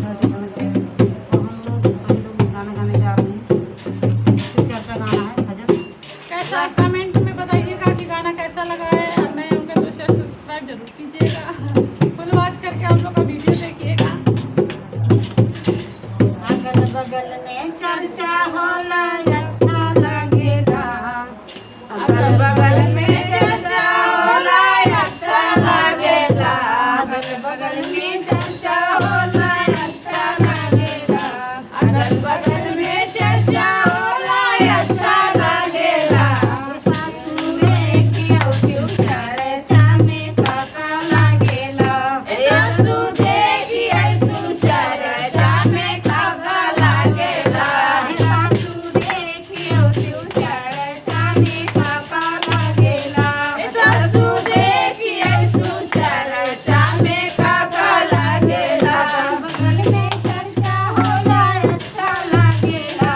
जैसे समझते हैं। तो हम लोग सभी लोग गाना गाने जा रहे हैं। कुछ ऐसा गाना है भजन। कैसा कमेंट में बताइएगा कि गाना कैसा लगा है। और नए होंगे तो शेयर सब्सक्राइब जरूर कीजिएगा। फुल वॉच करके आप लोग का वीडियो देखिएगा। अगल बगल में चर्चा होला अच्छा लगेगा। अगल बगल में चर्चा होला अच्छा लगेगा। अगल बगल में चर्चा होला अच्छा लगेगा। अगल बगल में चर्चा होला अच्छा लगेगा। सासू देखियो क्यों चर्चा में काका लगेला। सासू देखियो क्यों चर्चा में काका लगेला। सासू देखियो क्यों चर्चा में काका लगेला। सासू देखियो क्यों चर्चा में काका लगेला। बगल में चर्चा होला अच्छा लगेला।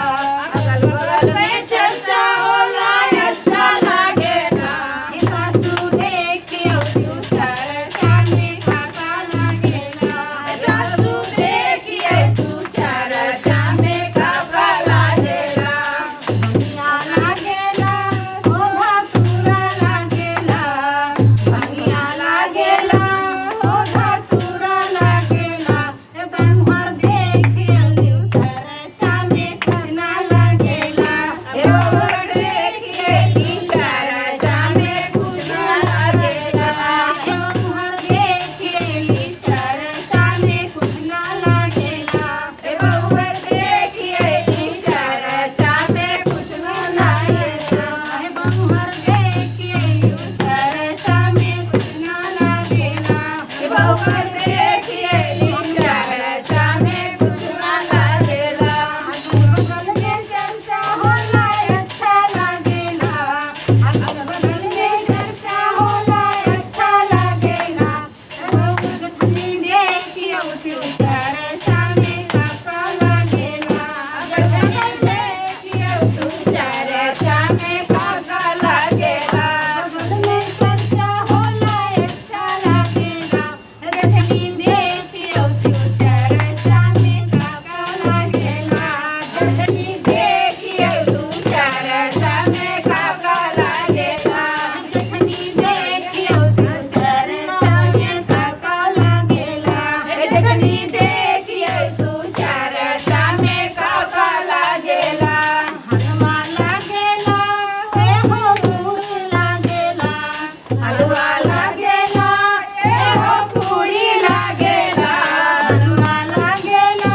अगल बगल में चर्चा होला अच्छा लगेगा। सासू देखियो क्यों चर्चा में काका लगेला। सासू देखियो क्यों चर्चा में काका लगेला। भंगिया लागेला ओ धातुरा लागेला। भंगिया लागेला ओ धातुरा लागेला। संघर देखियो क्यों चर्चा में कुछ ना लगेला। संघर देखियो क्यों चर्चा में कुछ ना लगेला। संघर देखियो चर्चा में कुछ ना लगेला। बहुवर देखियो चर्चा में कुछ ना लगेला। बहुवर देखियो चर्चा में कुछ ना लगेला। बहुवर देखियो चर्चा में कुछ ना लगेला। अगल बगल में चर्चा होला अच्छा लगेला। अगल बगल में चर्चा होला अच्छा लगेला। गठनी देखियो क्यों चर्चा में काका लगेला। अगल बगल देखियो क्यों चर्चा में काका लगेला। बगल में चर्चा होला अच्छा लगेला। गठनी देखियो क्यों चर्चा में काका लगेला। गठनी देखियो क्यों चर्चा में काका लगेला। गठनी देखियो क्यों चर्चा में काका लगेला। गठनी देखियो क्यों चर्चा में काका लगेला। हलवा लागेला ए हो पूरी लागेला। हलवा लागेला ए हो पूरी लागेला। हलवा लागेला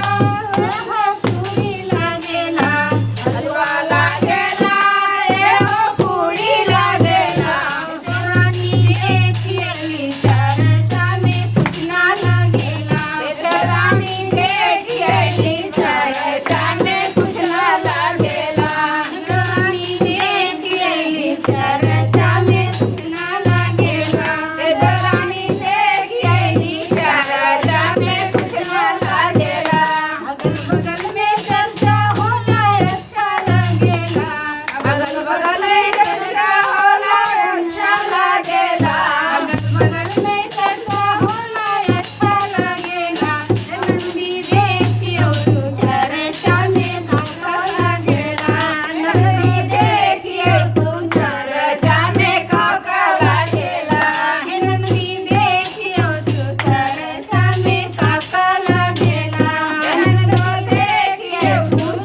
ए हो पूरी लागेला। हलवा लागेला ए हो पूरी लागेला। रानी देखियो चर्चा में कुछ ना लगेला। रानी देखियो चर्चा में कुछ ना लगेला। रानी देखियो चर्चा में कुछ ना लगेला। रानी देखियो चर्चा में कुछ ना लगेला। अगल बगल में चर्चा होला अच्छा लगेला। अगल बगल में चर्चा होला अच्छा लगेला। अगल बगल में चर्चा होला अच्छा लगेला। नंदी देखियो चर्चा में काका लगेला। नंदी देखियो चर्चा में काका लगेला। नंदी देखियो चर्चा में काका लगेला। नंदो देखियो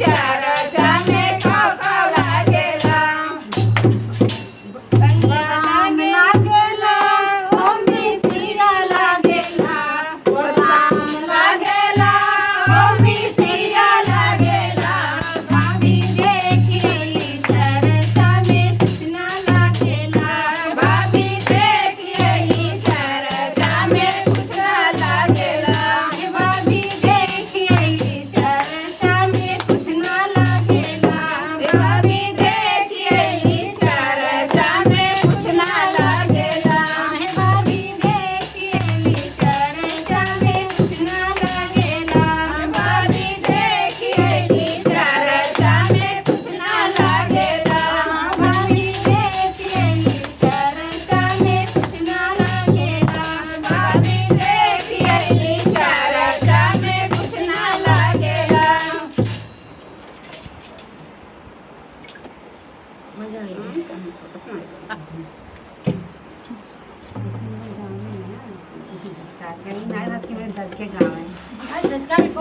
चर्चा में काका लगेला। संगिया लागेला ओ मिसिरा लागेला। ओ राम लागेला ओ मिसिरा लागेला। भाभी देखियो चर्चा में कुछ ना लगेला। भाभी देखियो चर्चा में कुछ ना लगेला। भाभी देखियो चर्चा में कुछ ना लगेला। भाभी देखियो चर्चा में कुछ ना लगेला। भाभी देखियो चर्चा में कुछ ना लगेला। भाभी मजा आएगी काम को तो इसमें गाँव में है ना किसी स्टार्ट करेंगे ना कि मेरे दर के गाँव है आज दस का भी कोनो